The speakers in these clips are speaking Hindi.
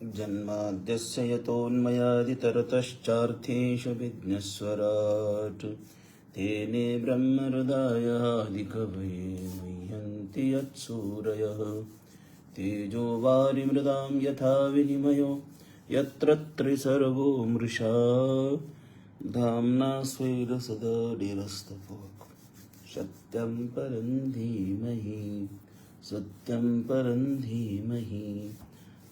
जन्माद्यस्य यतोऽन्वयादितरतश्चार्थेषु विघ्नेश्वरात् तेने ब्रह्महृदायादिकवये मुह्यन्ति यत्सूरयः तेजो वारिमृदां यथा विनिमयो यत्र त्रिसर्गो मृषा धाम्ना स्वेन सदा निरस्ततो सत्यं परं धीमहि सत्यं परं धीमहि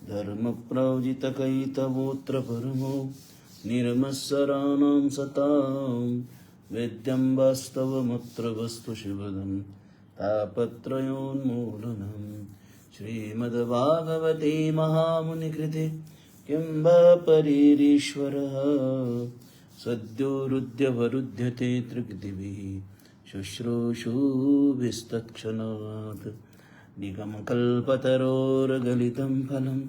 धर्मप्रवजितकैतवोऽत्र परमो निर्मत्सराणां सतां वेद्यं वास्तवमत्र वस्तु शिवदं तापत्रयोन्मूलनं श्रीमद्भागवते महामुनिकृते किं वा परेरीश्वरः सद्यो रुद्यवरुध्यते त्रिकृतिभिः शुश्रूषुभिस्तत्क्षणात् निगमकल्पतरोर्गलितं फलं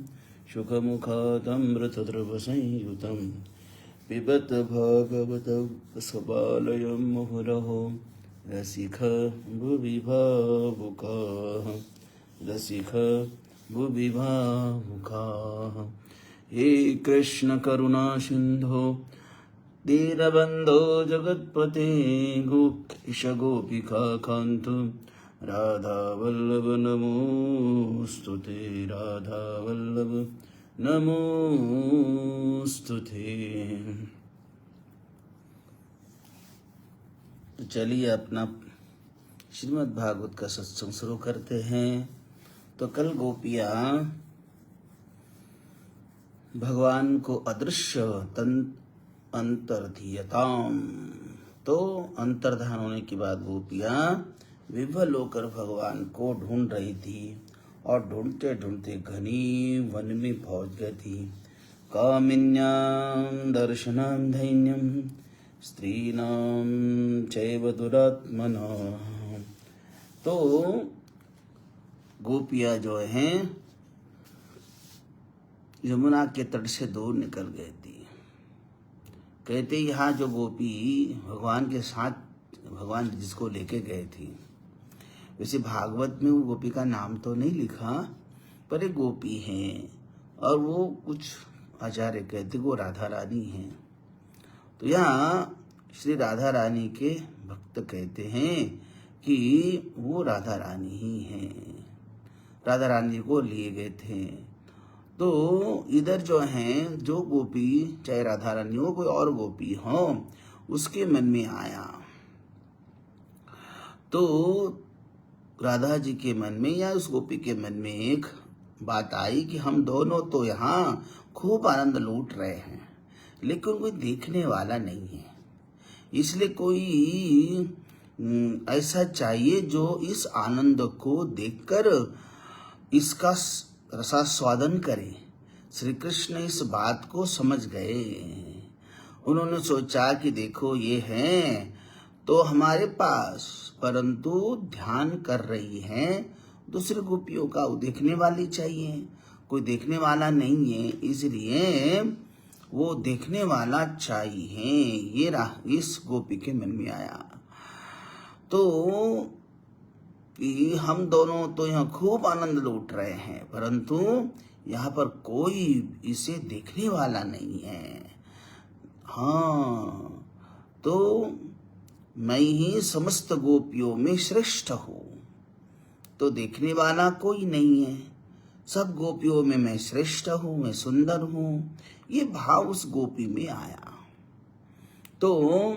शुकमुखादमृतद्रवसंयुतं पिबत भागवतसबालयं मुहुरहो रसिकः भुवि भावुकाः रसिकः भुवि भावुकाः। हे कृष्ण करुणा सिन्धो दीनबन्धो जगत्पते गोपीश गोपिका कान्त राधा वल्लभ नमोस्तुते राधा वल्लभ नमोस्तुते। तो चलिए अपना श्रीमद् भागवत का सत्संग शुरू करते हैं। तो कल गोपियाँ भगवान को अदृश्य अंतर्धीयताम, तो अंतर्धान होने के बाद गोपियाँ विह्वल होकर भगवान को ढूंढ रही थी और ढूंढते ढूंढते घनी वन में पहुंच गई थी। कामिन्यां दर्शनां धैन्यं स्त्रीणां चैव दुरात्मनां। तो गोपियाँ जो हैं यमुना के तट से दूर निकल गई थी। कहते यहाँ जो गोपी भगवान के साथ, भगवान जिसको लेके गए थी, वैसे भागवत में वो गोपी का नाम तो नहीं लिखा, पर एक गोपी हैं और वो कुछ आचार्य कहते वो राधा रानी हैं। तो यहाँ श्री राधा रानी के भक्त कहते हैं कि वो राधा रानी ही हैं, राधा रानी को लिए गए थे। तो इधर जो हैं जो गोपी, चाहे राधा रानी हो कोई और गोपी हो, उसके मन में आया, तो राधा जी के मन में या उस गोपी के मन में एक बात आई कि हम दोनों तो यहाँ खूब आनंद लूट रहे हैं, लेकिन कोई देखने वाला नहीं है, इसलिए कोई ऐसा चाहिए जो इस आनंद को देखकर इसका रसास्वादन करे। श्री कृष्ण इस बात को समझ गए। उन्होंने सोचा कि देखो ये हैं तो हमारे पास, परंतु ध्यान कर रही हैं दूसरी गोपियों का, वो देखने वाली चाहिए, कोई देखने वाला नहीं है, इसलिए वो देखने वाला चाहिए। ये इस गोपी के मन में आया। तो कि हम दोनों तो यहाँ खूब आनंद लूट रहे हैं, परंतु यहाँ पर कोई इसे देखने वाला नहीं है। हाँ, तो मैं ही समस्त गोपियों में श्रेष्ठ हूँ, तो देखने वाला कोई नहीं है, सब गोपियों में मैं श्रेष्ठ हूँ, मैं सुंदर हूँ, ये भाव उस गोपी में आया। तो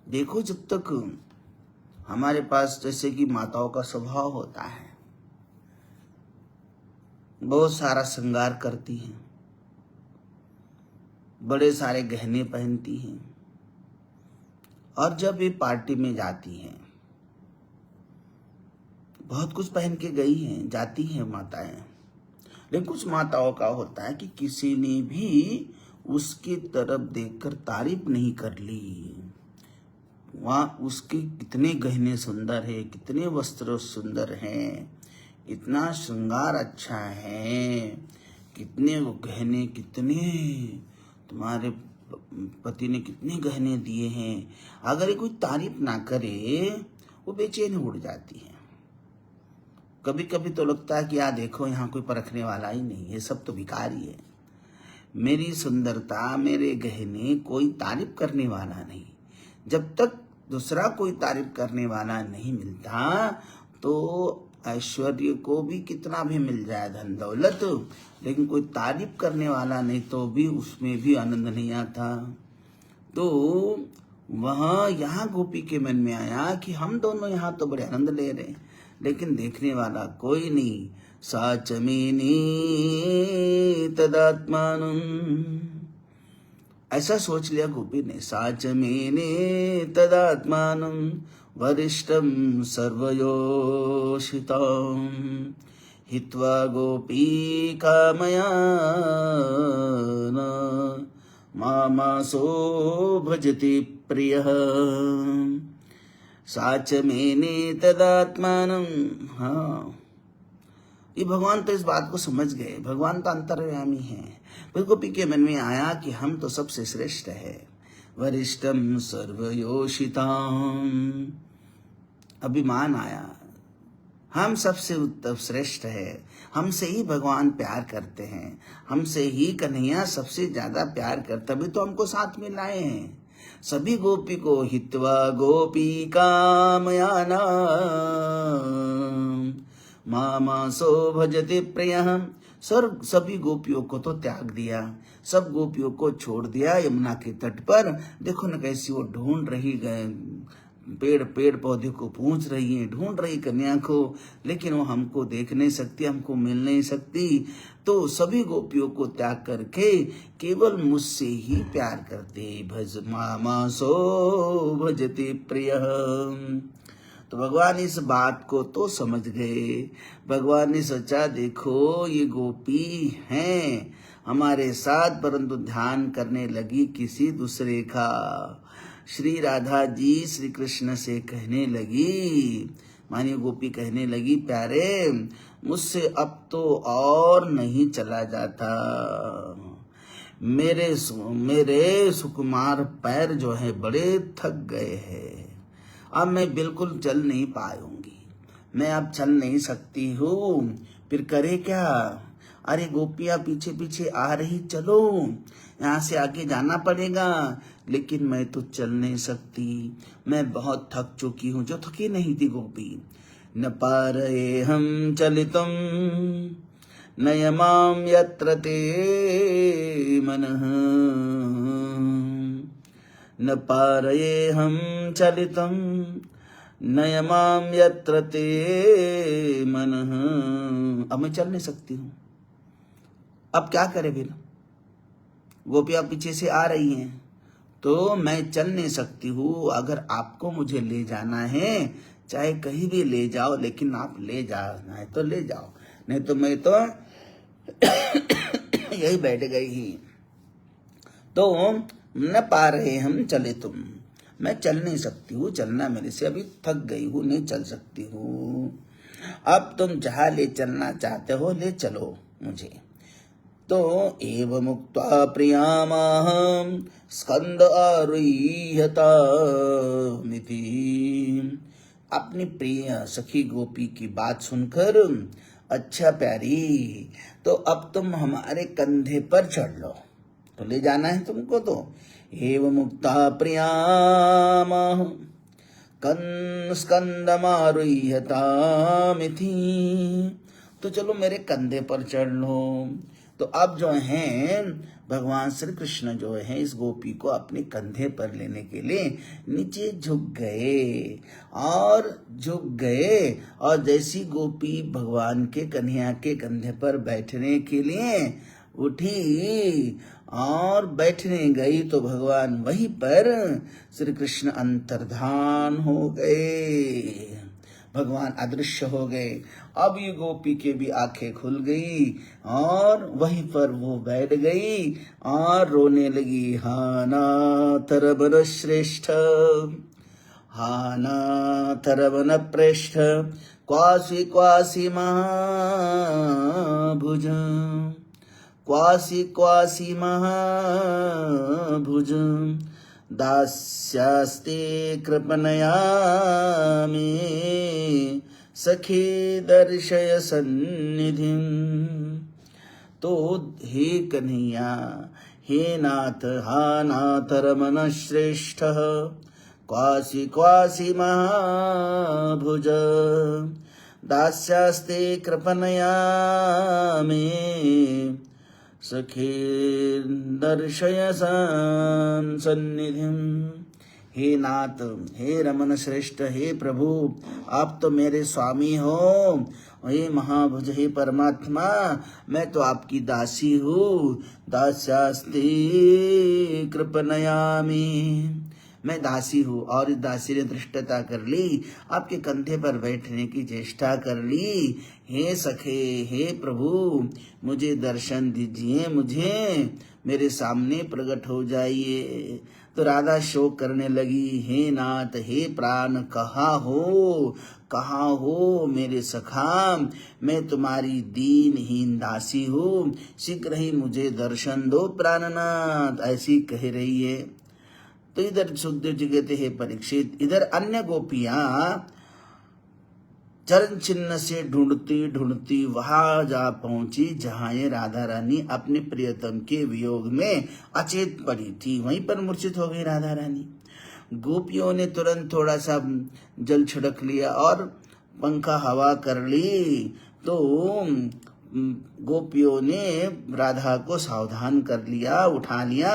देखो, जब तक हमारे पास जैसे कि माताओं का स्वभाव होता है, बहुत सारा श्रृंगार करती हैं, बड़े सारे गहने पहनती हैं, और जब ये पार्टी में जाती हैं, बहुत कुछ पहन के गई हैं, जाती हैं माताएं। लेकिन कुछ माताओं का होता है कि किसी ने भी उसकी तरफ देखकर तारीफ नहीं कर ली। वहाँ उसके कितने गहने सुंदर है, कितने वस्त्र सुंदर हैं, इतना श्रृंगार अच्छा है, कितने वो गहने, कितने तुम्हारे पति ने कितने गहने दिए हैं। अगर ये कोई तारीफ ना करे वो बेचैन उड़ जाती है। कभी कभी तो लगता है कि यार देखो यहाँ कोई परखने वाला ही नहीं है, सब तो भिखारी है, मेरी सुंदरता, मेरे गहने कोई तारीफ करने वाला नहीं। जब तक दूसरा कोई तारीफ करने वाला नहीं मिलता तो ऐश्वर्य को भी कितना भी मिल जाए, धन दौलत, लेकिन कोई तारीफ करने वाला नहीं तो भी उसमें भी आनंद नहीं आता। तो वहाँ यहाँ गोपी के मन में आया कि हम दोनों यहाँ तो बड़े आनंद ले रहे हैं, लेकिन देखने वाला कोई नहीं। सा च मेने तदात्मानं, ऐसा सोच लिया गोपी ने। सा च मेने तदात्मानं वरिष्ठं सर्वयोषितं हित्वा गोपी कामया मामासो भजति प्रियः। सा च मेने तदात्मानं। हाँ, ये भगवान तो इस बात को समझ गए, भगवान तो अंतर्यामी है। फिर गोपी के मन में आया कि हम तो सबसे श्रेष्ठ है। वरिष्ठम सर्वयोषिताम, अभिमान आया, हम सबसे उत्तम श्रेष्ठ है, हमसे ही भगवान प्यार करते हैं, हमसे ही कन्हैया सबसे ज्यादा प्यार करता, तभी तो हमको साथ में लाए हैं। सभी गोपी को हित्वा गोपी कामयाना मामासो भजते प्रियः, सभी गोपियों को तो त्याग दिया, सब गोपियों को छोड़ दिया यमुना के तट पर। देखो न कैसी वो ढूंढ रही गए, पेड़ पौधे को पूछ रही है, ढूंढ रही कन्या को, लेकिन वो हमको देख नहीं सकती, हमको मिल नहीं सकती। तो सभी गोपियों को त्याग करके केवल मुझसे ही प्यार करते। भज मामासो भजते प्रियः। तो भगवान इस बात को तो समझ गए। भगवान ने सोचा देखो ये गोपी हैं हमारे साथ, परंतु ध्यान करने लगी किसी दूसरे का। श्री राधा जी श्री कृष्ण से कहने लगी, मानिए गोपी कहने लगी, प्यारे मुझसे अब तो और नहीं चला जाता, मेरे सुकुमार पैर जो है बड़े थक गए हैं, अब मैं बिल्कुल चल नहीं पाऊंगी, मैं अब चल नहीं सकती हूँ, फिर करे क्या। अरे गोपियाँ पीछे पीछे आ रही, चलो यहाँ से आगे जाना पड़ेगा, लेकिन मैं तो चल नहीं सकती, मैं बहुत थक चुकी हूँ। जो थकी नहीं थी गोपी। न पारये हम चलितुम नयमाम यत्र ते मनः, न पारये हम चलितुम नयमाम यत्र ते मनः। अब मैं चल नहीं सकती हूँ, अब क्या करे फिर। गोपियाँ पीछे से आ रही हैं तो मैं चल नहीं सकती हूँ। अगर आपको मुझे ले जाना है चाहे कहीं भी ले जाओ, लेकिन आप ले जाना है तो ले जाओ, नहीं तो मैं तो यही बैठ गई ही। तो न पा रहे हम चले तुम, मैं चल नहीं सकती हूँ, चलना मेरे से अभी थक गई हूँ, नहीं चल सकती हूँ। अब तुम जहाँ ले चलना चाहते हो ले चलो मुझे। तो एव मुक्त्वा प्रियामाहं स्कंद आरुह्यता मिति, अपनी प्रिय सखी गोपी की बात सुनकर, अच्छा प्यारी तो अब तुम हमारे कंधे पर चढ़ लो, तो ले जाना है तुमको। तो एव मुक्ता प्रियामाहं स्कंदमारुह्यता मिति, तो चलो मेरे कंधे पर चढ़ लो। तो अब जो है भगवान श्री कृष्ण जो है इस गोपी को अपने कंधे पर लेने के लिए नीचे झुक गए और जैसी गोपी भगवान के कन्हैया के कंधे पर बैठने के लिए उठी और बैठने गई तो भगवान वहीं पर श्री कृष्ण अंतर्धान हो गए, भगवान अदृश्य हो गए। अब ये गोपी के भी आंखें खुल गई और वहीं पर वो बैठ गई और रोने लगी। हानाथरवन श्रेष्ठ हानाथरवन प्रेष्ठ क्वासी क्वासी महाभुज क्वासी महाभुज दास्यास्ते कृपणया मे सखी दर्शय सन्निधिं। तो हे कन्हैया, हे नाथ, हा नाथ रमन श्रेष्ठ, क्वासी क्वासी महाभुज, दास्यास्ते कृपणया मे, सखे दर्शय सन्निधिम। हे नाथ, हे रमन श्रेष्ठ, हे प्रभु, आप तो मेरे स्वामी हो। हे महाभुज, हे परमात्मा, मैं तो आपकी दासी हूँ। दास्यास्ते कृपणयामि, मैं दासी हूँ। और इस दासी ने धृष्टता कर ली, आपके कंधे पर बैठने की चेष्टा कर ली। हे सखे, हे प्रभु, मुझे दर्शन दीजिए, मुझे मेरे सामने प्रकट हो जाइए। तो राधा शोक करने लगी, हे नाथ, हे प्राण, कहाँ हो मेरे सखा, मैं तुम्हारी दीनहीन दासी हूँ, शीघ्र ही मुझे दर्शन दो प्राणनाथ, ऐसी कह रही है। तो इधर सुखदेव जी कहते हैं, परीक्षित, इधर अन्य गोपियां चरण चिन्ह से ढूंढती ढूंढती वहां जा पहुंची जहां ये राधा रानी अपने प्रियतम के वियोग में अचेत पड़ी थी। वहीं पर मूर्छित हो गई राधा रानी। गोपियों ने तुरंत थोड़ा सा जल छिड़क लिया और पंखा हवा कर ली। तो गोपियों ने राधा को सावधान कर लिया, उठा लिया।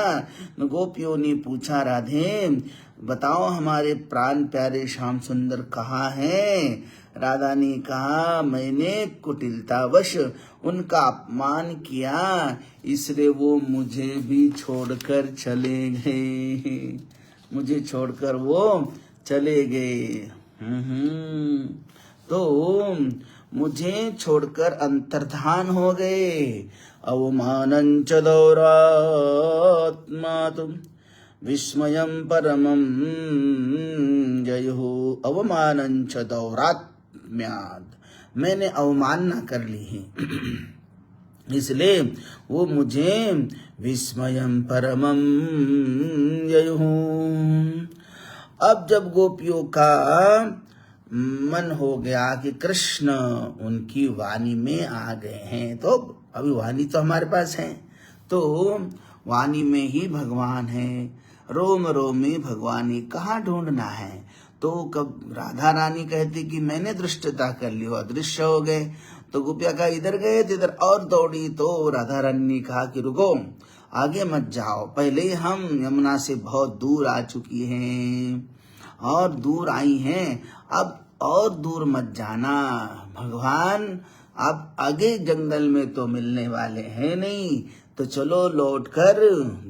गोपियों ने पूछा, राधे बताओ हमारे प्राण प्यारे श्याम सुंदर कहाँ हैं? राधा ने कहा, मैंने कुटिलतावश उनका अपमान किया, इसलिए वो मुझे भी छोड़कर चले गए, मुझे छोड़कर वो चले गए। तो मुझे छोड़कर अंतर्धान हो गए। अवमानंच दौरात्मातु विस्मयं परमं जयुः। अवमानंच दौरात्म्यात्, मैंने अवमानना कर ली है, इसलिए वो मुझे विस्मयं परमं जयुः। अब जब गोपियों का मन हो गया कि कृष्ण उनकी वाणी में आ गए हैं, तो अभी वाणी तो हमारे पास है, तो वाणी में ही भगवान है, रोम रोम में भगवान ही, कहाँ ढूंढना है। तो कब राधा रानी कहती कि मैंने दृष्टता कर ली, अदृश्य हो गए। तो गोपिया का इधर गए तो इधर और दौड़ी। तो राधा रानी ने कहा कि रुको, आगे मत जाओ, पहले ही हम यमुना से बहुत दूर आ चुकी हैं और दूर आई हैं, अब और दूर मत जाना। भगवान आप आगे जंगल में तो मिलने वाले हैं नहीं, तो चलो लौटकर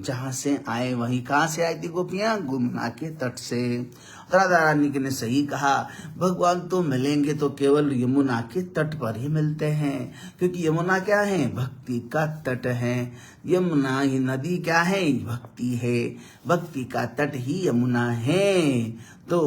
जहां से आए वहीं। कहाँ से आई थी गोपियां? यमुना के तट से। राधा रानी ने सही कहा, भगवान तो मिलेंगे तो केवल यमुना के तट पर ही मिलते हैं, क्योंकि यमुना क्या है? भक्ति का तट है। यमुना ही नदी क्या है? भक्ति है। भक्ति का तट ही यमुना है, तो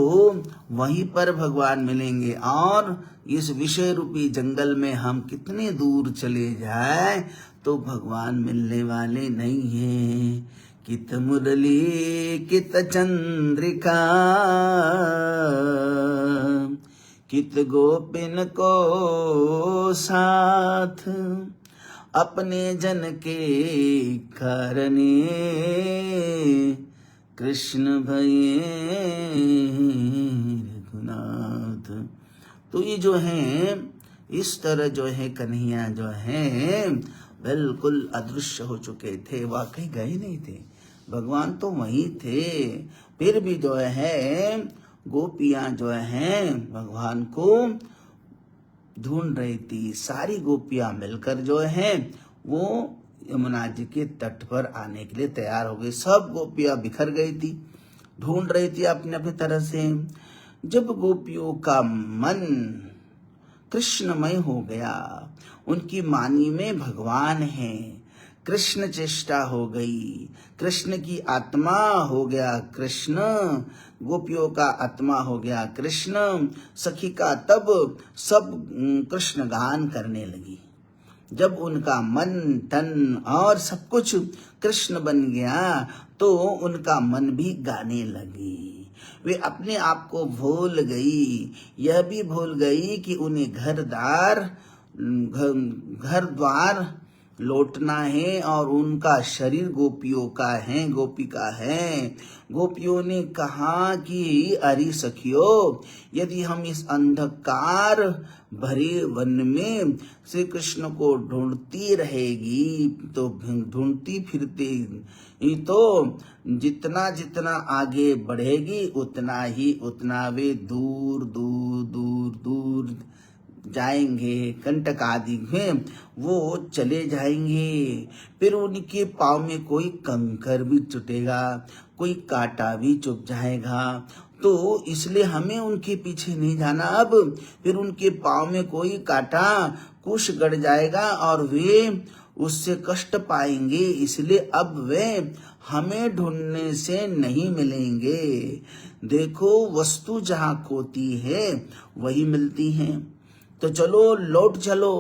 वहीं पर भगवान मिलेंगे। और इस विषय रूपी जंगल में हम कितने दूर चले जाए तो भगवान मिलने वाले नहीं हैं। कित मुरली कित चंद्रिका, कित गोपिन को साथ, अपने जन के करने कृष्ण भये रघुनाथ। तो ये जो है, इस तरह जो है कन्हैया जो है बिल्कुल अदृश्य हो चुके थे, वाकई गए नहीं थे, भगवान तो वहीं थे। फिर भी जो है गोपियां जो हैं भगवान को ढूंढ रही थी। सारी गोपियां मिलकर जो है वो यमुना जी के तट पर आने के लिए तैयार हो गई। सब गोपियां बिखर गई थी, ढूंढ रही थी अपने अपने तरह से। जब गोपियों का मन कृष्णमय हो गया, उनकी वाणी में भगवान है, कृष्ण चेष्टा हो गई, कृष्ण की आत्मा हो गया कृष्ण, गोपियों का आत्मा हो गया कृष्ण, सखी का तब सब कृष्ण गान करने लगी। जब उनका मन तन और सब कुछ कृष्ण बन गया तो उनका मन भी गाने लगी। वे अपने आप को भूल गई, यह भी भूल गई कि उन्हें घर द्वार लौटना है और उनका शरीर गोपियों का है, गोपिका है। गोपियों ने कहा कि अरे सखियों, यदि हम इस अंधकार भरे वन में श्री कृष्ण को ढूंढती रहेगी तो ढूंढती फिरती तो जितना जितना आगे बढ़ेगी उतना वे दूर दूर दूर दूर जाएंगे, कंटक आदि में वो चले जाएंगे। फिर उनके पाँव में कोई कंकर भी चुटेगा, कोई कांटा भी चुभ जाएगा। तो इसलिए हमें उनके पीछे नहीं जाना। अब फिर उनके पाँव में कोई कांटा कुछ गड़ जाएगा और वे उससे कष्ट पाएंगे, इसलिए अब वे हमें ढूंढने से नहीं मिलेंगे। देखो, वस्तु जहाँ खोती है वही मिलती है, तो चलो लौट चलो।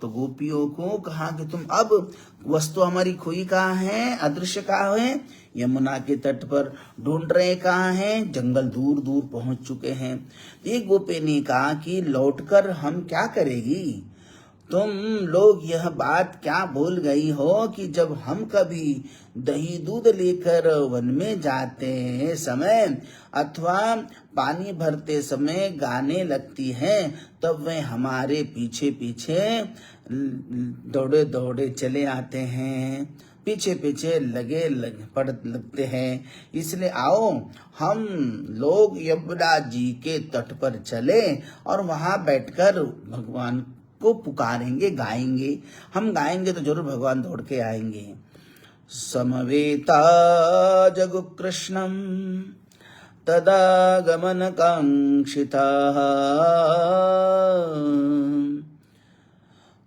तो गोपियों को कहा कि तुम अब वस्तु हमारी खोई कहाँ है, अदृश्य कहाँ है, यमुना के तट पर ढूंढ रहे कहाँ है, जंगल दूर दूर पहुंच चुके हैं। एक गोपी ने कहा कि लौटकर हम क्या करेगी, तुम लोग यह बात क्या भूल गई हो कि जब हम कभी दही दूध लेकर वन में जाते समय अथवा पानी भरते समय गाने लगती हैं, तब वे हमारे पीछे पीछे दौड़े दौड़े चले आते हैं, पीछे पीछे लगते हैं। इसलिए आओ हम लोग यमुना जी के तट पर चले और वहां बैठकर भगवान को पुकारेंगे, गाएंगे। हम गाएंगे तो जरूर भगवान दौड़ के आएंगे। समवेता जगु कृष्णम तदा गमन कांक्षिता।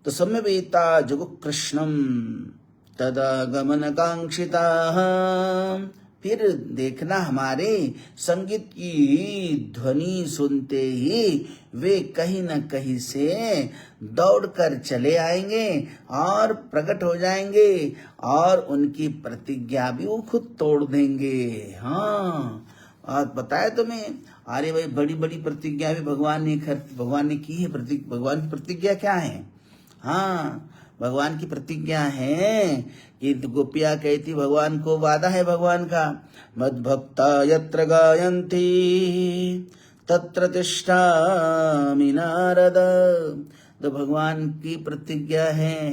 तो समवेता जगु कृष्णम तदा गमन कांक्षिता। फिर देखना, हमारे संगीत की ध्वनि सुनते ही वे कहीं न कहीं से दौड़कर चले आएंगे और प्रकट हो जाएंगे और उनकी प्रतिज्ञा भी वो खुद तोड़ देंगे। हाँ, और बताया तुम्हें, अरे भाई बड़ी बड़ी प्रतिज्ञा भी भगवान ने की है। भगवान की प्रतिज्ञा क्या है? हाँ, भगवान की प्रतिज्ञा है कि गोपिया कहती, भगवान को वादा है भगवान का, मद भक्ता यत्र गायन्ति तत्र तिष्ठामि नारद। तो भगवान की प्रतिज्ञा है,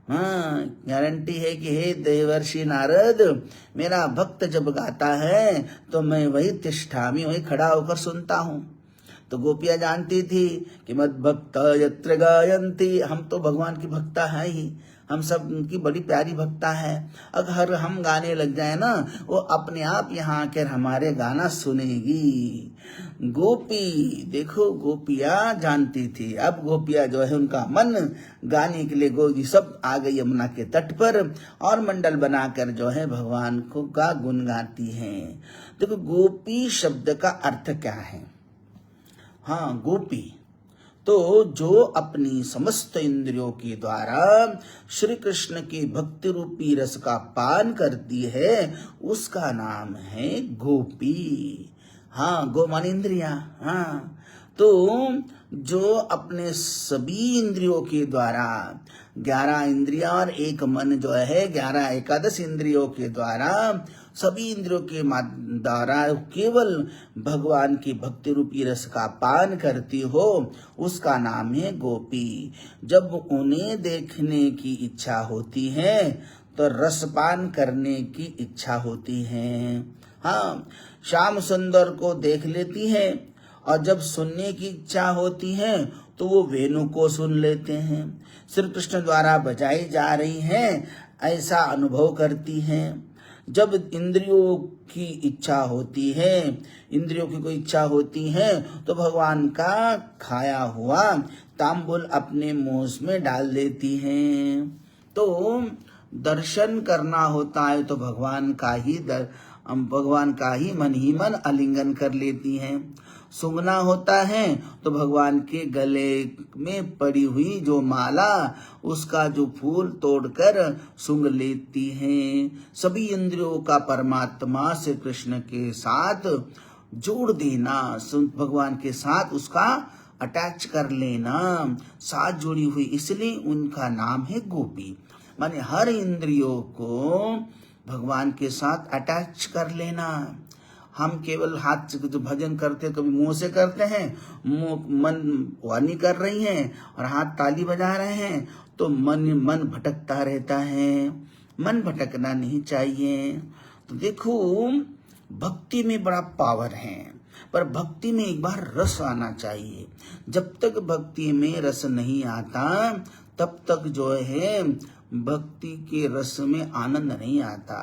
हाँ, गारंटी है कि हे देवर्षि नारद, मेरा भक्त जब गाता है तो मैं वही तिष्ठामि, वही खड़ा होकर सुनता हूँ। तो गोपियां जानती थी कि मद भक्ता यत्र गायन्ति, हम तो भगवान की भक्ता है ही, हम सब उनकी बड़ी प्यारी भक्ता है। अगर हम गाने लग जाए ना, वो अपने आप यहाँ आकर हमारे गाना सुनेगी। गोपी, देखो गोपिया जानती थी। अब गोपिया जो है उनका मन गाने के लिए गोदी सब आ गई यमुना के तट पर और मंडल बनाकर जो है भगवान को का गुण गाती हैं। देखो, गोपी शब्द का अर्थ क्या है? हाँ, गोपी तो जो अपनी समस्त इंद्रियों के द्वारा श्री कृष्ण के भक्ति रूपी रस का पान करती है, उसका नाम है गोपी। हाँ, गो मान इंद्रिया। हाँ, तो जो अपने सभी इंद्रियों के द्वारा 11 इंद्रिया और एक मन जो है 11 एकादश इंद्रियों के द्वारा सभी इंद्रियों के द्वारा केवल भगवान की भक्ति रूपी रस का पान करती हो, उसका नाम है गोपी। जब उन्हें देखने की इच्छा होती है तो रसपान करने की इच्छा होती है। हाँ, श्याम सुंदर को देख लेती है और जब सुनने की इच्छा होती है तो वो वेणु को सुन लेते हैं। श्री कृष्ण द्वारा बजाई जा रही हैं ऐसा अनुभव करती हैं। जब इंद्रियों की इच्छा होती है, इंद्रियों की कोई इच्छा होती है तो भगवान का खाया हुआ तांबुल अपने मुंह में डाल देती हैं। तो दर्शन करना होता है तो भगवान का ही मन आलिंगन कर लेती हैं। सूंघना होता है तो भगवान के गले में पड़ी हुई जो माला, उसका जो फूल तोड़कर सूंघ लेती हैं। सभी इंद्रियों का परमात्मा श्री कृष्ण के साथ जोड़ देना, भगवान के साथ उसका अटैच कर लेना, साथ जुड़ी हुई, इसलिए उनका नाम है गोपी। माने हर इंद्रियों को भगवान के साथ अटैच कर लेना। हम केवल हाथ से जो भजन करते कभी मुंह से करते हैं, मन वाणी कर रही हैं और हाथ ताली बजा रहे हैं, तो मन भटकता रहता है। मन भटकना नहीं चाहिए। तो देखो भक्ति में बड़ा पावर है, पर भक्ति में एक बार रस आना चाहिए। जब तक भक्ति में रस नहीं आता तब तक जो है भक्ति के रस में आनंद नहीं आता।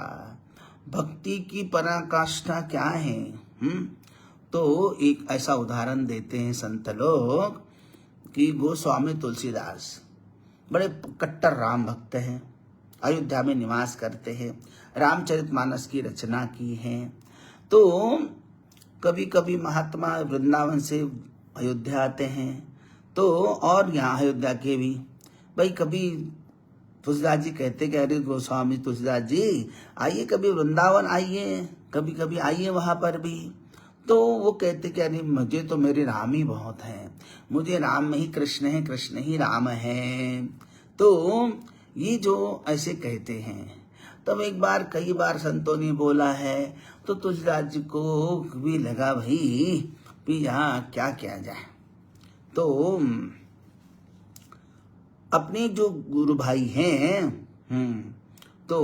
भक्ति की पराकाष्ठा क्या है? तो एक ऐसा उदाहरण देते हैं संत लोग कि गोस्वामी तुलसीदास बड़े कट्टर राम भक्त हैं, अयोध्या में निवास करते हैं, रामचरितमानस की रचना की है। तो कभी कभी महात्मा वृंदावन से अयोध्या आते हैं, तो और यहाँ अयोध्या के भी भाई कभी तुलसीदास जी कहते कि अरे गोस्वामी तुलसीदास जी आइए कभी वृंदावन आइए, कभी कभी आइए वहां पर भी। तो वो कहते कि अरे मुझे तो मेरे राम ही बहुत है, मुझे राम में ही कृष्ण है, कृष्ण ही राम है। तो ये जो ऐसे कहते हैं, तब एक बार कई बार संतों ने बोला है, तो तुलसीदास जी को भी लगा भाई यहाँ क्या किया जाए। तो अपने जो गुरु भाई हैं, तो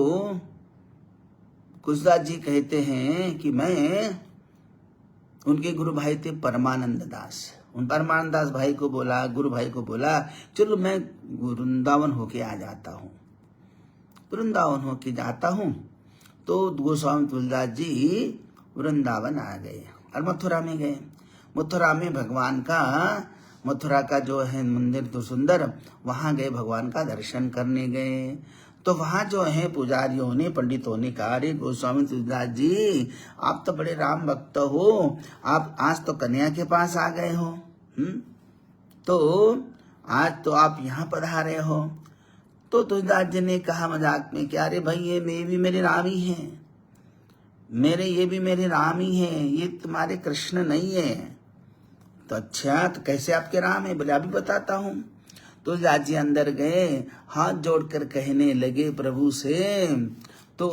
तुलसीदास जी कहते हैं कि मैं, उनके गुरु भाई थे परमानंद दास, उन परमानंद दास भाई को बोला, गुरु भाई को बोला चलो मैं वृंदावन होके आ जाता हूँ, वृंदावन होके जाता हूँ। तो गोस्वामी तुलसीदास जी वृंदावन आ गए और मथुरा में गए। मथुरा में भगवान का, मथुरा का जो है मंदिर तो सुंदर, वहां गए, भगवान का दर्शन करने गए। तो वहां जो है पुजारियों ने, पंडितों ने कहा अरे गोस्वामी तुलसीदास जी आप तो बड़े राम भक्त हो, आप आज तो कन्या के पास आ गए हो, तो आज तो आप यहाँ पधारे हो। तो तुलसीदास जी ने कहा मजाक में कि अरे भाई ये भी मेरे राम ही हैं, ये भी मेरे राम ही हैं, ये तुम्हारे कृष्ण नहीं है। तो अच्छा तो कैसे आपके राम है? बोले अभी बताता हूँ। तो तुलसीदास जी अंदर गए, हाथ जोड़कर कहने लगे प्रभु से, तो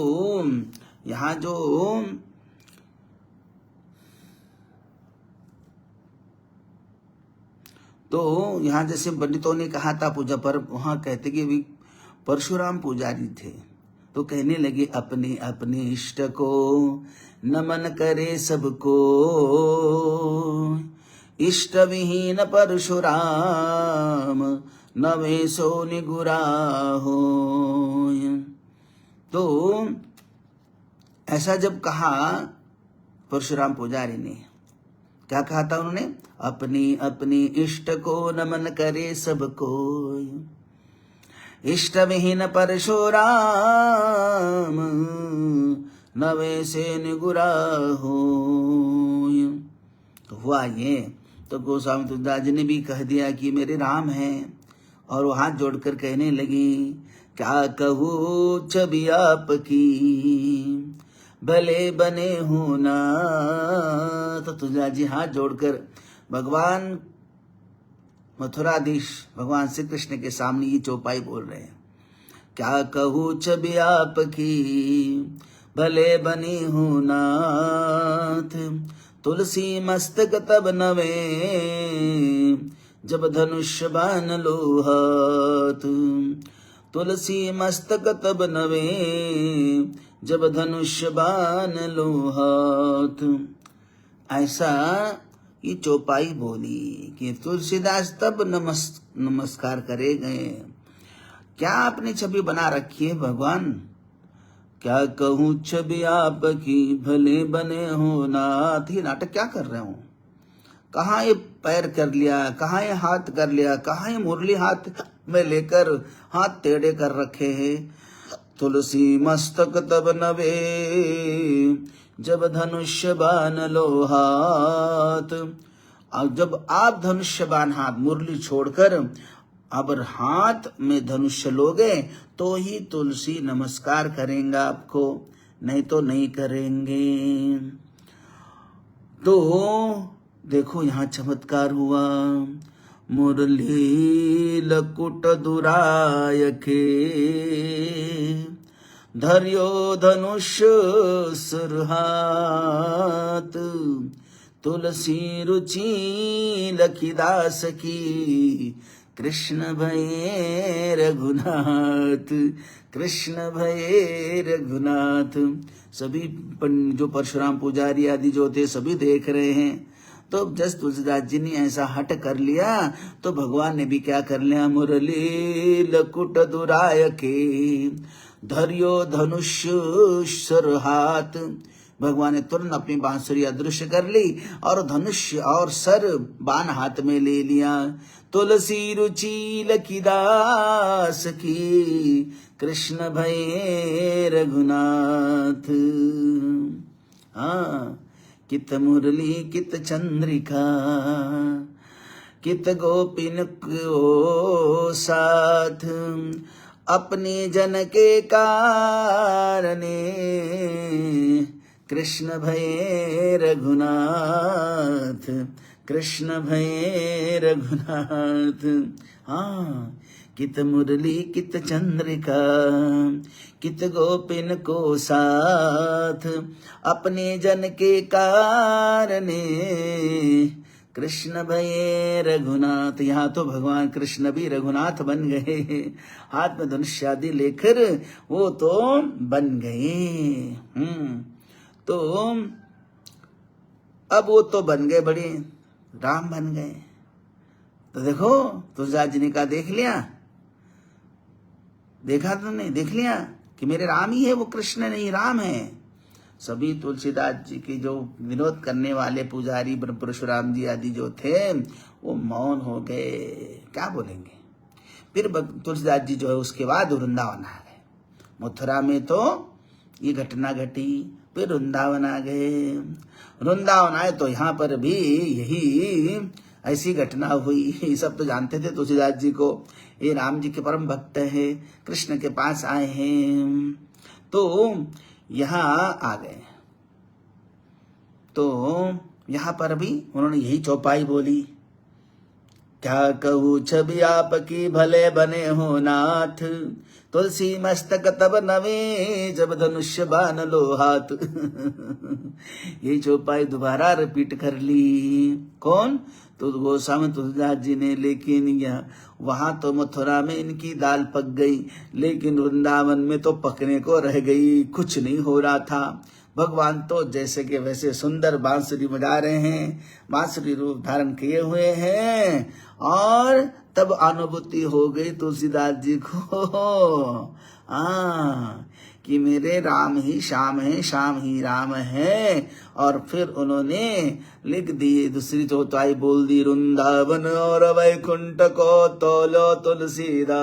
यहाँ जैसे पंडितों ने कहा था पूजा पर, वहां कहते कि भी परशुराम पुजारी थे, तो कहने लगे अपने अपने इष्ट को नमन करे सबको, इष्ट विहीन परशुराम नवे सो निगुरा हो। तो ऐसा जब कहा परशुराम पुजारी ने, क्या कहा था उन्होंने? अपनी अपनी इष्ट को नमन करे सबको, इष्ट विहीन परशुराम नवे से निगुरा हो। तो हुआ ये, तो गोस्वामी तुलसीदास जी ने भी कह दिया कि मेरे राम हैं, और वो हाथ जोड़कर कहने लगी क्या कहूँ छवि आपकी भले बने हो ना। तो तुलसीदास जी हाथ जोड़कर भगवान मथुराधीश भगवान श्री कृष्ण के सामने ये चौपाई बोल रहे हैं, क्या कहूँ छवि आपकी भले बनी हो नाथ, तुलसी मस्तक तब नवे जब धनुष बान लो हाथ, तुलसी मस्तक तब नवे जब धनुष बान लो हाथ। ऐसा ये चौपाई बोली कि तुलसीदास तब नमस्कार करे गए। क्या आपने छवि बना रखी है भगवान? क्या कहूँ छवि आपकी भले बने हो नाथ। ये नाटक क्या कर रहे हो? कहाँ ये पैर कर लिया, कहाँ ये हाथ कर लिया, कहाँ ये मुरली हाथ में लेकर हाथ टेढ़े कर रखे हैं। तुलसी मस्तक तब नवे जब धनुष्य बान लो हाथ। अब जब आप धनुष्य बान हाथ मुरली छोड़कर अब हाथ में धनुष्य लोगे तो ही तुलसी नमस्कार करेंगे आपको, नहीं तो नहीं करेंगे। तो देखो यहाँ चमत्कार हुआ। मुरली लकुट दुरायके धर्यो धनुष सुरहात तुलसी रुचि लखीदास की कृष्ण भये रघुनाथ कृष्ण भये रघुनाथ। सभी जो परशुराम पुजारी आदि जो थे सभी देख रहे हैं। तो जब तुलसीदास जी ने ऐसा हट कर लिया तो भगवान ने भी क्या कर लिया, मुरली लकुट दुरायके धर्यो धनुष सुरहात। भगवान ने तुरंत अपनी बांसुरी अदृश्य कर ली और धनुष और सर बाण हाथ में ले लिया। तुलसी रुचि लखीदास की कृष्ण भये रघुनाथ। हाँ, कित मुरली कित चंद्रिका कित गोपिन को साथ अपने जन के कारणे कृष्ण भये रघुनाथ कृष्ण भये रघुनाथ। हाँ, कित मुरली कित चंद्रिका कित गोपिन को साथ अपने जन के कारणे कृष्ण भये रघुनाथ। यहाँ तो भगवान कृष्ण भी रघुनाथ बन गए, हाथ में धनुष आदि लेकर वो तो बन गए। तो अब वो तो बन गए, बड़े राम बन गए। तो देखो तुलसीदास जी ने कहा, देख लिया, देखा तुमने, देख लिया कि मेरे राम ही है, वो कृष्ण नहीं राम है। सभी तुलसीदास जी के जो विरोध करने वाले पुजारी परशुराम जी आदि जो थे वो मौन हो गए, क्या बोलेंगे। फिर तुलसीदास जी जो है उसके बाद वृंदावन आ गए। मथुरा में तो ये घटना घटी, फिर वृंदावन आ गए। वृंदावन आए तो यहाँ पर भी यही ऐसी घटना हुई। सब तो जानते थे तुलसीदास जी को, ये राम जी के परम भक्त है, कृष्ण के पास आए हैं। तो यहाँ आ गए तो यहाँ पर भी उन्होंने यही चौपाई बोली, क्या कहूँ छवि आपकी भले बने हो नाथ, तुलसी मस्तक तब नवे जब धनुष्य बान लो हाथ। यही चौपाई दोबारा रिपीट कर ली। कौन? तो गोस्वामी तुलसीदास जी ने। लेकिन यह वहां तो मथुरा में इनकी दाल पक गई, लेकिन वृंदावन में तो पकने को रह गई, कुछ नहीं हो रहा था। भगवान तो जैसे के वैसे सुंदर बांसुरी बजा रहे हैं, बांसुरी रूप धारण किए हुए हैं। और तब अनुभूति हो गई तुलसीदास जी को कि मेरे राम ही श्याम है, श्याम ही राम है। और फिर उन्होंने लिख दी, दूसरी चौथाई बोल दी, वृंदावन और वैकुंठ को तोलो तुलसीदास,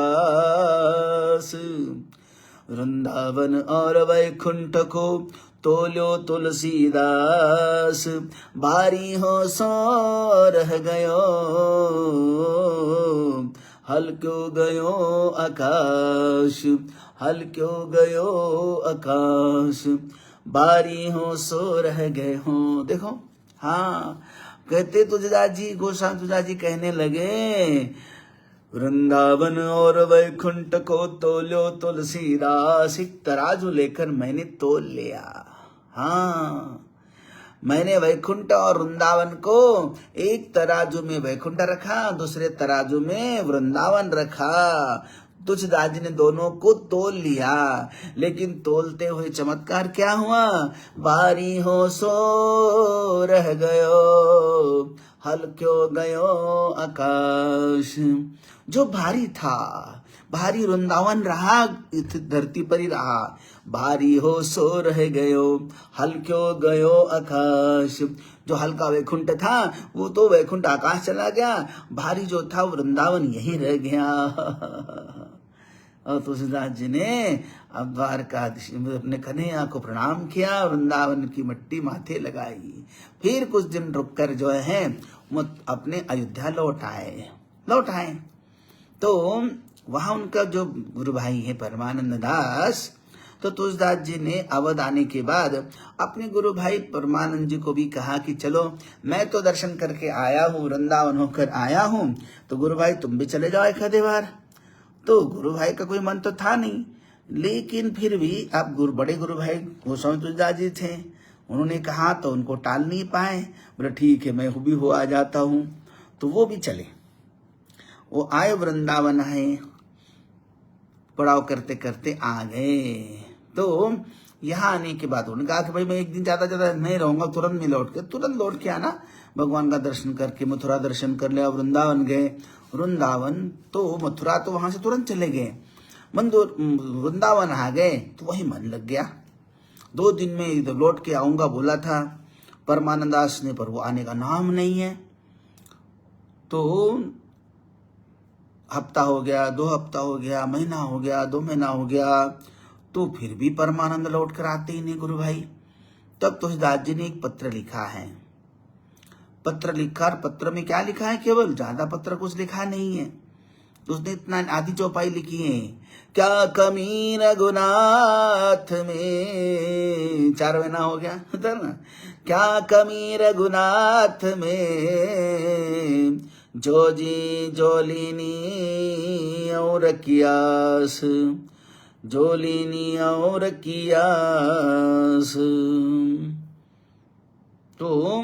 वृंदावन और वैकुंठ को तोलो तुलसीदास, भारी हो सो रह गयो हल क्यों गयो आकाश, हल क्यों गयो आकाश, बारी हो सो रह गए हो। देखो, हाँ, कहते तुलसीदास जी, गोस्वामी तुलसीदास जी कहने लगे, वृंदावन और वैकुंठ को तोलो तुलसीदास, एक तराजू लेकर मैंने तोल लिया। हाँ, मैंने वैकुंठ और वृंदावन को एक तराजू में वैकुंठ रखा, दूसरे तराजू में वृंदावन रखा। तुलसीदास जी ने दोनों को तोल लिया। लेकिन तोलते हुए चमत्कार क्या हुआ, बारी हो सो रह गयो हल क्यों गयो आकाश। जो भारी था, भारी वृंदावन रहा, धरती पर ही रहा, भारी हो सो रह गयो हल क्यों गयो आकाश। जो हल्का वैकुंठ था वो तो वैकुंठ आकाश चला गया, भारी जो था वृंदावन यही रह गया। और तुलसीदास जी ने अब द्वारका अपने कन्हैया को प्रणाम किया, वृंदावन की मिट्टी माथे लगाई। फिर कुछ दिन रुककर जो है वो अपने अयोध्या लौट आए। तो वहां उनका जो गुरु भाई है परमानंद दास, तो तुलसीदास जी ने अवध आने के बाद अपने गुरु भाई परमानंद जी को भी कहा कि चलो मैं तो दर्शन करके आया हूँ, वृंदावन होकर आया हूँ, तो गुरु भाई तुम भी चले जाओ एक आधे बार। तो गुरु भाई का कोई मन तो था नहीं, लेकिन फिर भी अब बड़े गुरु भाई गोस्वामी तुलसीदास जी थे, उन्होंने कहा तो उनको टाल नहीं पाए, बोले ठीक है मैं भी हो आ जाता हूँ। तो वो भी चले, वो आए वृंदावन आए, पड़ाव करते करते आ गए। तो यहाँ आने के बाद उन्होंने कहा कि भाई मैं एक दिन ज्यादा नहीं रहूंगा, तुरंत में तुरंत लौट के आना, भगवान का दर्शन करके मथुरा दर्शन कर लिया। वृंदावन गए, वृंदावन तो मथुरा तो वहां से तुरंत चले गए, वृंदावन आ गए तो वही मन लग गया। 2 दिन में इधर लौट के आऊंगा बोला था परमानंदास ने, पर वो आने का नाम नहीं है। तो हफ्ता हो गया, 2 हफ्ता हो गया, महीना हो गया, 2 महीना हो गया, तो फिर भी परमानंद लौट कर आते ही नहीं गुरु भाई। तब तुलसीदास जी ने एक पत्र लिखा है, पत्र लिखा, और पत्र में क्या लिखा है, केवल ज्यादा पत्र कुछ लिखा नहीं है, तो उसने इतना आधी चौपाई लिखी है, क्या कमी रघुनाथ में, 4 महीना हो गया था ना, क्या कमी रघुनाथ में, जो जी जोलिनी और कियास, जोलिनी और कियास। तो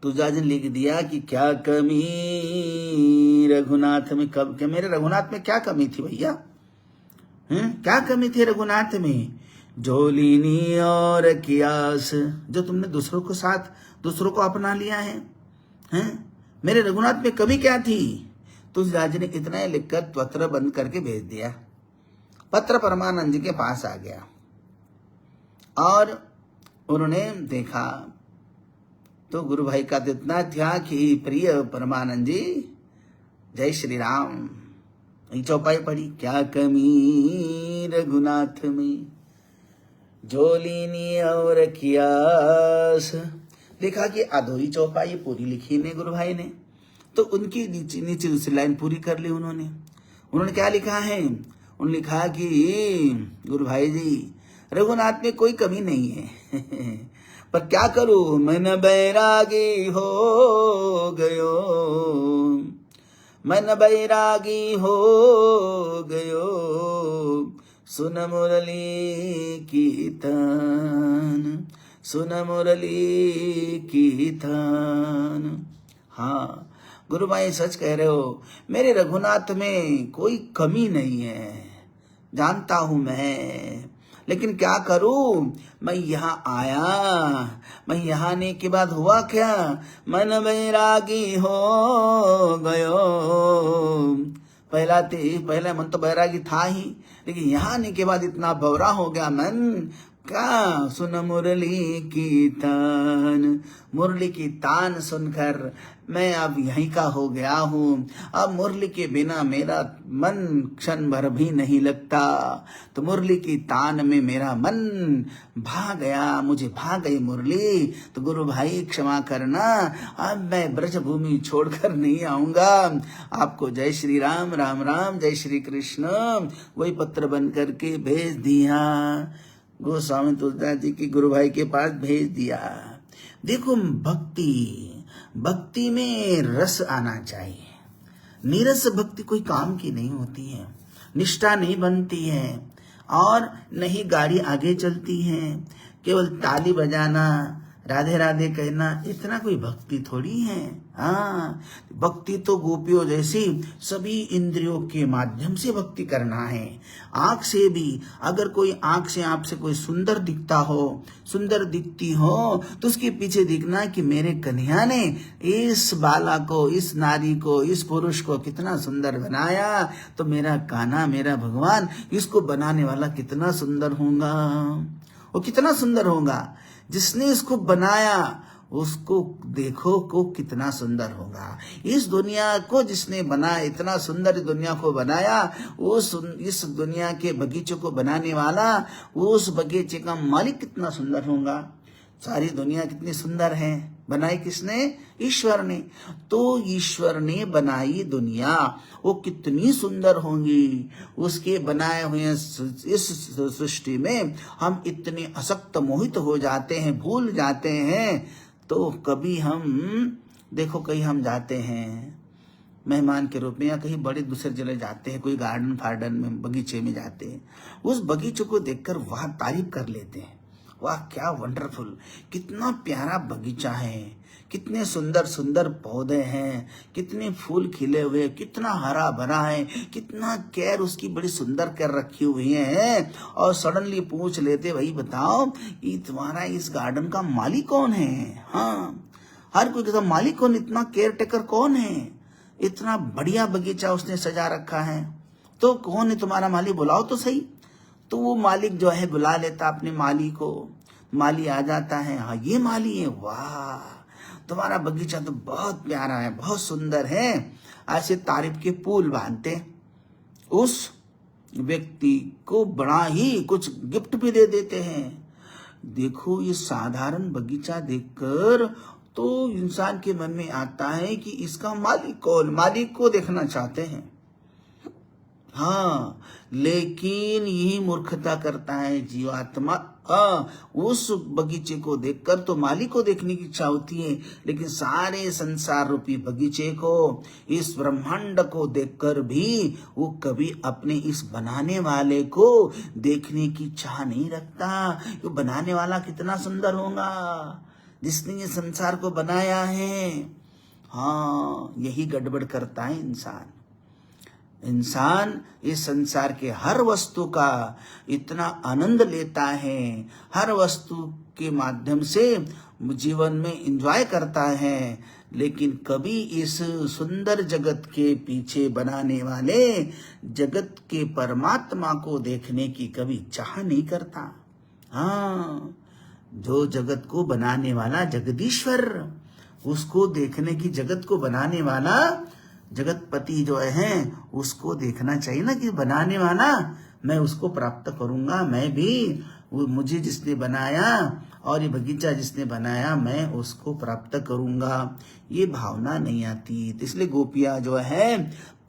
तुलसीदास जी ने लिख दिया कि क्या कमी रघुनाथ में, कब क्या मेरे रघुनाथ में क्या कमी थी भैया, क्या कमी थी रघुनाथ में, जोलिनी और कियास, जो तुमने दूसरों को साथ, दूसरों को अपना लिया है, हैं? मेरे रघुनाथ में कमी क्या थी। तुलसीदास जी ने इतना ही लिखकर पत्र बंद करके भेज दिया। पत्र परमानंद जी के पास आ गया और उन्होंने देखा तो गुरु भाई का तो इतना था कि प्रिय परमानंद जी जय श्री राम, चौपाई पड़ी, क्या कमी रघुनाथ में, जोलिनी और कियास, लिखा कि अधूरी चौपाई पूरी लिखी ने गुरु भाई ने। तो उनकी नीचे दूसरी लाइन पूरी कर ली उन्होंने क्या लिखा है, उन्होंने लिखा कि गुरु भाई जी रघुनाथ में कोई कमी नहीं है पर क्या करूं, मन बैरागी हो गयो, मन बैरागी हो गयो, सुन मुरली कीर्तन, सुन मुरली कीर्तन। हाँ गुरु भाई सच कह रहे हो, मेरे रघुनाथ में कोई कमी नहीं है, जानता हूं मैं, लेकिन क्या करूं, मैं यहाँ आया, मैं यहाँ आने के बाद हुआ क्या, मन बैरागी हो गयो। पहला मन तो बैरागी था ही, लेकिन यहाँ आने के बाद इतना भवरा हो गया मन, क्या सुन मुरली की तान, मुरली की तान सुनकर मैं अब यहीं का हो गया हूँ। अब मुरली के बिना मेरा मन क्षण भर भी नहीं लगता, तो मुरली की तान में मेरा मन भा गया, मुझे भा गई मुरली। तो गुरु भाई क्षमा करना, अब मैं ब्रजभूमि छोड़कर नहीं आऊंगा। आपको जय श्री राम, राम राम, जय श्री कृष्ण। वही पत्र बन करके भेज दिया, गोस्वामी तुलसीदास जी की गुरु भाई के पास भेज दिया। देखो भक्ति में रस आना चाहिए, नीरस भक्ति कोई काम की नहीं होती है, निष्ठा नहीं बनती है और नहीं गाड़ी आगे चलती है। केवल ताली बजाना, राधे राधे कहना, इतना कोई भक्ति थोड़ी है। हाँ, भक्ति तो गोपियों जैसी सभी इंद्रियों के माध्यम से भक्ति करना है। आंख से भी, अगर कोई आंख से आपसे कोई सुंदर दिखता हो, सुंदर दिखती हो, तो उसके पीछे दिखना कि मेरे कन्हैया ने इस बाला को, इस नारी को, इस पुरुष को कितना सुंदर बनाया, तो मेरा कान्हा, मेरा भगवान, इसको बनाने वाला कितना सुंदर होगा, वो कितना सुंदर होगा। जिसने इसको बनाया उसको देखो को कितना सुंदर होगा। इस दुनिया को जिसने बनाया, इतना सुंदर दुनिया को बनाया, इस दुनिया के बगीचे को बनाने वाला, उस बगीचे का मालिक कितना सुंदर होगा। सारी दुनिया कितनी सुंदर है, बनाई किसने? ईश्वर ने। तो ईश्वर ने बनाई दुनिया, वो कितनी सुंदर होंगी। उसके बनाए हुए इस सृष्टि में हम इतने असक्त मोहित हो जाते हैं, भूल जाते हैं। तो कभी हम देखो, कहीं हम जाते हैं मेहमान के रूप में या कहीं बड़े दूसरे जगह जाते हैं, कोई गार्डन फार्डन में, बगीचे में जाते हैं, उस बगीचे को देखकर वाह तारीफ कर लेते हैं, वाह क्या वंडरफुल, कितना प्यारा बगीचा है, कितने सुंदर सुंदर पौधे हैं, कितने फूल खिले हुए, कितना हरा भरा है, कितना केयर उसकी बड़ी सुंदर केयर रखी हुई है। और सडनली पूछ लेते, भाई बताओ ये तुम्हारा इस गार्डन का मालिक कौन है? हाँ, हर कोई कहता मालिक कौन, इतना केयर टेकर कौन है, इतना बढ़िया बगीचा उसने सजा रखा है, तो कौन है तुम्हारा माली, बुलाओ तो सही। तो वो मालिक जो है बुला लेता अपने माली को, माली आ जाता है, हाँ ये माली है, वाह तुम्हारा बगीचा तो बहुत प्यारा है, बहुत सुंदर है। ऐसे तारीफ के पुल बांधते, उस व्यक्ति को बड़ा ही कुछ गिफ्ट भी दे देते हैं। देखो ये साधारण बगीचा देखकर तो इंसान के मन में आता है कि इसका मालिक कौन, मालिक को देखना चाहते हैं। हाँ, लेकिन यही मूर्खता करता है जीवात्मा। उस बगीचे को देखकर तो मालिक को देखने की इच्छा होती है, लेकिन सारे संसार रूपी बगीचे को, इस ब्रह्मांड को देखकर भी वो कभी अपने इस बनाने वाले को देखने की चाह नहीं रखता। वो बनाने वाला कितना सुंदर होगा, जिसने ये संसार को बनाया है। हाँ, यही गड़बड़ करता है इंसान। इंसान इस संसार के हर वस्तु का इतना आनंद लेता है, हर वस्तु के माध्यम से जीवन में एंजॉय करता है, लेकिन कभी इस सुंदर जगत के पीछे बनाने वाले जगत के परमात्मा को देखने की कभी चाह नहीं करता। हाँ, जो जगत को बनाने वाला जगदीश्वर, उसको देखने की, जगत को बनाने वाला जगतपति जो है उसको देखना चाहिए ना, कि बनाने वाला मैं उसको प्राप्त करूंगा, मैं भी, वो मुझे जिसने बनाया और ये बगीचा जिसने बनाया मैं उसको प्राप्त करूंगा, ये भावना नहीं आती। तो इसलिए गोपियां जो है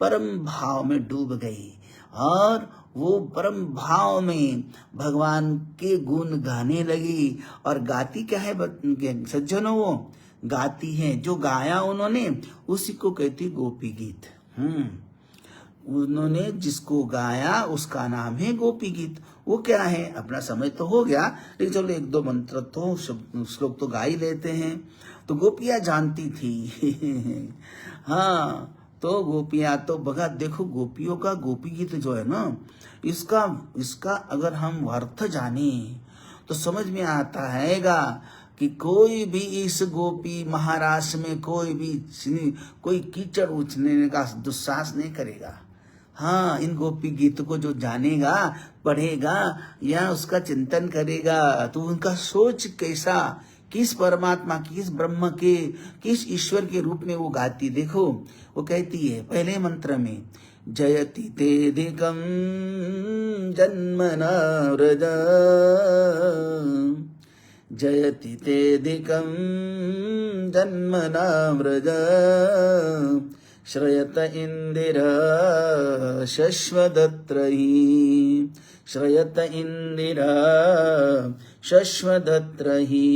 परम भाव में डूब गई और वो परम भाव में भगवान के गुण गाने लगी। और गाती क्या है सज्जनों? वो गाती हैं, जो गाया उन्होंने उसी को कहती गोपी गीत। उन्होंने जिसको गाया उसका नाम है गोपी गीत। वो क्या है, अपना समय तो हो गया, लेकिन चलो एक दो मंत्र तो श्लोक तो गा ही लेते हैं। तो गोपियां जानती थी हाँ, तो गोपियां तो बगा, देखो गोपियों का गोपी गीत जो है ना, इसका अगर हम अर्थ जाने तो समझ में आता हैगा कि कोई भी इस गोपी महाराष्ट्र में कोई कीचड़ उछलने का दुस्साहस नहीं करेगा। हाँ, इन गोपी गीत को जो जानेगा, पढ़ेगा या उसका चिंतन करेगा, तो उनका सोच कैसा, किस परमात्मा, किस ब्रह्म के, किस ईश्वर के रूप में वो गाती। देखो वो कहती है पहले मंत्र में, जयति तेधिकं जन्मना व्रज, जयति तेधिकं जन्मना व्रज, श्रयत इंदिरा शश्वदत्रहि, श्रयत इंदिरा शश्वदत्रहि,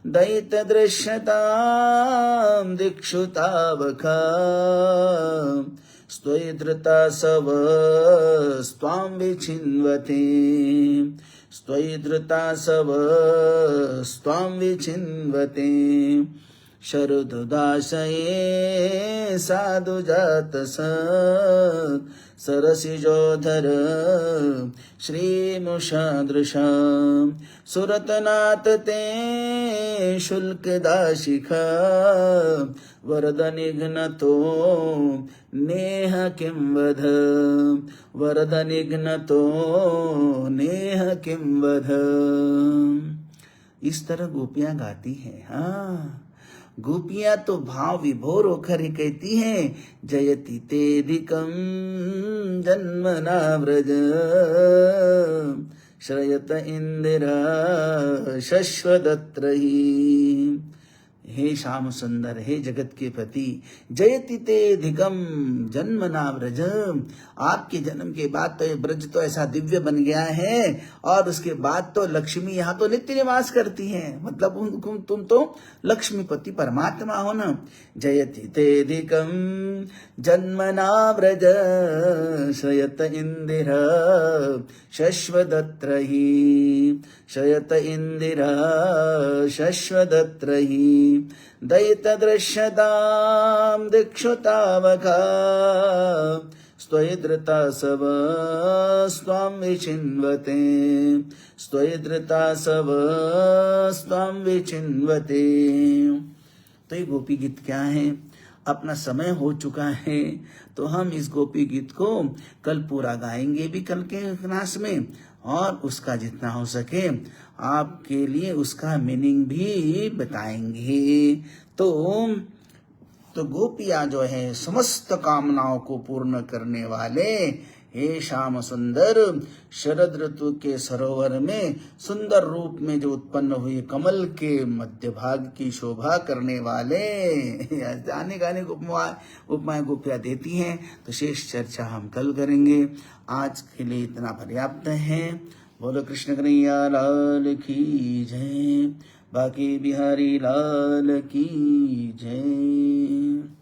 दैत दृश्यतां दिक्षु तावका, स्त्वयि सव स्वां विचिन्वते, स्त्वयि सव स्वां विचिन्वते, शरदुदाशये साधु जात सरसिजोधर श्रीमुषादृशा, सुरतनाथ ते शुल्क दाशिखा, वरद निघ्नतो नेह किं वध, वरद निघ्नतो नेह किं वध। इस तरह गोपियां गाती हैं। हाँ, गोपियां तो भाव विभोर होकर ही कहती हैं, जयति तेधिकं जन्मना व्रज, श्रयत इंदिरा शश्वदत्रहि। हे श्याम सुंदर, हे जगत के पति, जयति ते धिकम जन्मना ब्रज। आपके जन्म के बाद तो ये ब्रज तो ऐसा दिव्य बन गया है, और उसके बाद तो लक्ष्मी यहाँ तो नित्य निवास करती है। मतलब तुम तो लक्ष्मीपति परमात्मा हो ना। जयति ते धिकम जन्मना ब्रज, शयत इंदिर शश्वदत्र ही, शयत इंदिर शश्वदत्र ही, दयितदृश्यतां दिक्षुतावका, स्वयधृता सव स्वां विचिन्वते, स्वयधृता सव स्वां विचिन्वते। तो ये गोपी गीत क्या है? अपना समय हो चुका है, तो हम इस गोपी गीत को कल पूरा गाएंगे भी कल के क्लास में, और उसका जितना हो सके आपके लिए उसका मीनिंग भी बताएंगे। तो गोपियां जो है समस्त कामनाओं को पूर्ण करने वाले, हे श्याम सुंदर, शरद ऋतु के सरोवर में सुंदर रूप में जो उत्पन्न हुए कमल के मध्य भाग की शोभा करने वाले, आने गाने को उपमाएं गोपियां देती हैं। तो शेष चर्चा हम कल करेंगे। आज के लिए इतना पर्याप्त है। बोलो कृष्ण कन्हैया लाल की जय, बाकी बिहारी लाल की जय।